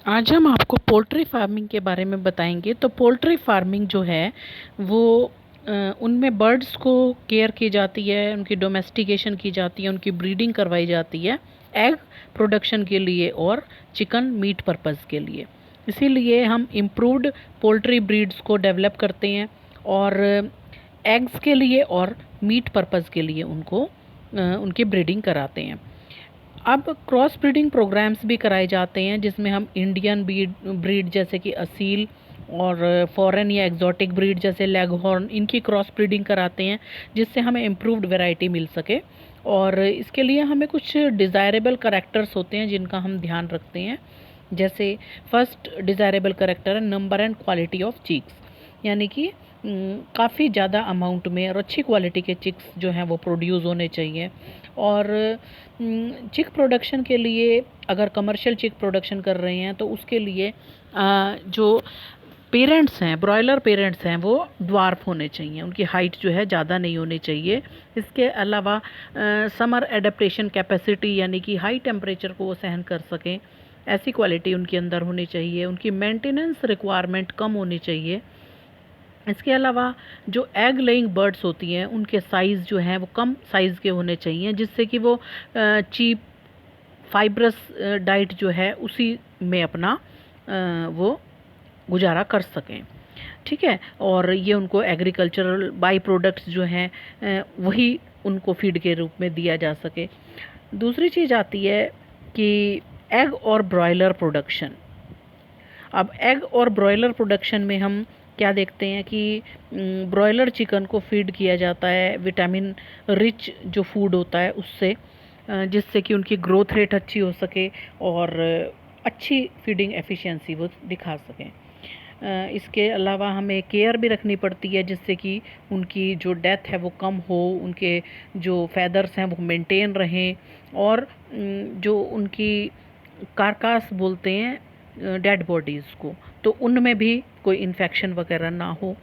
आज हम आपको पोल्ट्री फार्मिंग के बारे में बताएंगे। तो पोल्ट्री फार्मिंग जो है वो उनमें बर्ड्स को केयर की जाती है, उनकी डोमेस्टिकेशन की जाती है, उनकी ब्रीडिंग करवाई जाती है एग प्रोडक्शन के लिए और चिकन मीट पर्पज़ के लिए। इसीलिए हम इम्प्रूव्ड पोल्ट्री ब्रीड्स को डेवलप करते हैं और एग्स के लिए और मीट पर्पज़ के लिए उनको उनकी ब्रीडिंग कराते हैं। अब क्रॉस ब्रीडिंग प्रोग्राम्स भी कराए जाते हैं जिसमें हम इंडियन ब्रीड जैसे कि असील और फॉरेन या एग्जॉटिक ब्रीड जैसे लेगहॉर्न, इनकी क्रॉस ब्रीडिंग कराते हैं जिससे हमें इम्प्रूव्ड वैरायटी मिल सके। और इसके लिए हमें कुछ डिज़ायरेबल करेक्टर्स होते हैं जिनका हम ध्यान रखते हैं। जैसे फर्स्ट डिज़ायरेबल करेक्टर है number and quality of chicks, यानी कि काफ़ी ज़्यादा अमाउंट में और अच्छी क्वालिटी के चिक्स जो हैं वो प्रोड्यूस होने चाहिए। और चिक प्रोडक्शन के लिए अगर कमर्शियल चिक प्रोडक्शन कर रहे हैं तो उसके लिए जो पेरेंट्स हैं, ब्रॉयलर पेरेंट्स हैं, वो ड्वार्फ होने चाहिए, उनकी हाइट जो है ज़्यादा नहीं होनी चाहिए। इसके अलावा समर एडेप्टेशन कैपेसिटी, यानी कि हाई टेम्परेचर को वो सहन कर सकें, ऐसी क्वालिटी उनके अंदर होनी चाहिए। उनकी मेंटेनेंस रिक्वायरमेंट कम होनी चाहिए। इसके अलावा जो एग लेइंग बर्ड्स होती हैं उनके साइज़ जो हैं वो कम साइज़ के होने चाहिए, जिससे कि वो चीप फाइब्रस डाइट जो है उसी में अपना वो गुजारा कर सकें। ठीक है, और ये उनको एग्रीकल्चरल बाई प्रोडक्ट्स जो हैं वही उनको फीड के रूप में दिया जा सके। दूसरी चीज़ आती है कि एग और ब्रॉयलर प्रोडक्शन। अब एग और ब्रॉयलर प्रोडक्शन में हम क्या देखते हैं कि ब्रॉयलर चिकन को फीड किया जाता है विटामिन रिच जो फूड होता है उससे, जिससे कि उनकी ग्रोथ रेट अच्छी हो सके और अच्छी फीडिंग एफिशिएंसी वो दिखा सकें। इसके अलावा हमें केयर भी रखनी पड़ती है जिससे कि उनकी जो डेथ है वो कम हो, उनके जो फैदर्स हैं वो मेंटेन रहें और जो उनकी कारकास बोलते हैं डेड बॉडीज़ को, तो उनमें भी कोई इन्फेक्शन वगैरह ना हो।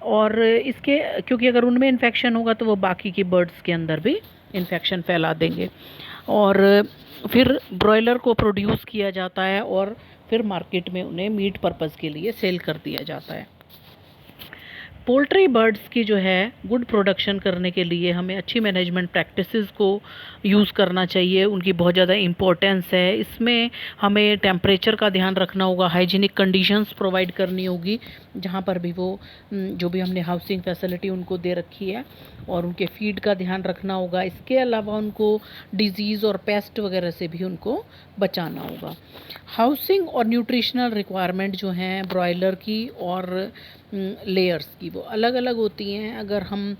और इसके क्योंकि अगर उनमें इन्फेक्शन होगा तो वो बाकी की बर्ड्स के अंदर भी इन्फेक्शन फैला देंगे। और फिर ब्रॉयलर को प्रोड्यूस किया जाता है और फिर मार्केट में उन्हें मीट पर्पज़ के लिए सेल कर दिया जाता है। पोल्ट्री बर्ड्स की जो है गुड प्रोडक्शन करने के लिए हमें अच्छी मैनेजमेंट प्रैक्टिसेस को यूज़ करना चाहिए, उनकी बहुत ज़्यादा इम्पोर्टेंस है। इसमें हमें टेम्परेचर का ध्यान रखना होगा, हाइजीनिक कंडीशंस प्रोवाइड करनी होगी जहाँ पर भी वो जो भी हमने हाउसिंग फैसिलिटी उनको दे रखी है, और उनके फीड का ध्यान रखना होगा। इसके अलावा उनको डिजीज़ और पेस्ट वगैरह से भी उनको बचाना होगा। हाउसिंग और न्यूट्रिशनल रिक्वायरमेंट जो हैं ब्रॉयलर की और लेयर्स की वो अलग अलग होती हैं। अगर हम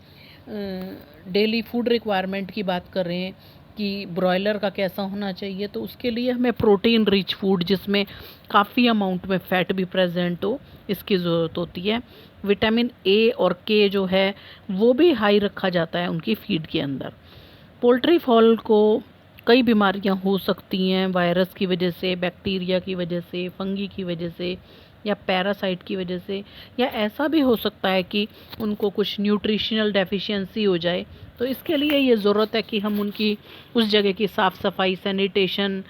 डेली फूड रिक्वायरमेंट की बात करें कि ब्रॉयलर का कैसा होना चाहिए, तो उसके लिए हमें प्रोटीन रिच फूड जिसमें काफ़ी अमाउंट में फ़ैट भी प्रेजेंट हो, इसकी ज़रूरत होती है। विटामिन ए और के जो है वो भी हाई रखा जाता है उनकी फीड के अंदर। पोल्ट्री फॉल को कई बीमारियां हो सकती हैं, वायरस की वजह से, बैक्टीरिया की वजह से, फंगी की वजह से या पैरासाइट की वजह से, या ऐसा भी हो सकता है कि उनको कुछ न्यूट्रिशनल डेफिशिएंसी हो जाए। तो इसके लिए ये ज़रूरत है कि हम उनकी उस जगह की साफ़ सफाई, सैनिटेशन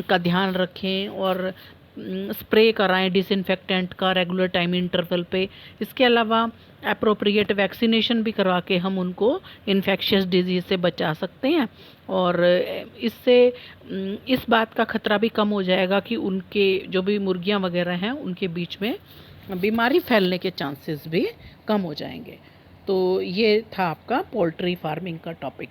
का ध्यान रखें और स्प्रे कराएं डिसइंफेक्टेंट का रेगुलर टाइम इंटरवल पे। इसके अलावा अप्रोप्रिएट वैक्सीनेशन भी करा के हम उनको इन्फेक्शियस डिजीज़ से बचा सकते हैं, और इससे इस बात का खतरा भी कम हो जाएगा कि उनके जो भी मुर्गियां वगैरह हैं उनके बीच में बीमारी फैलने के चांसेस भी कम हो जाएंगे। तो ये था आपका पोल्ट्री फार्मिंग का टॉपिक।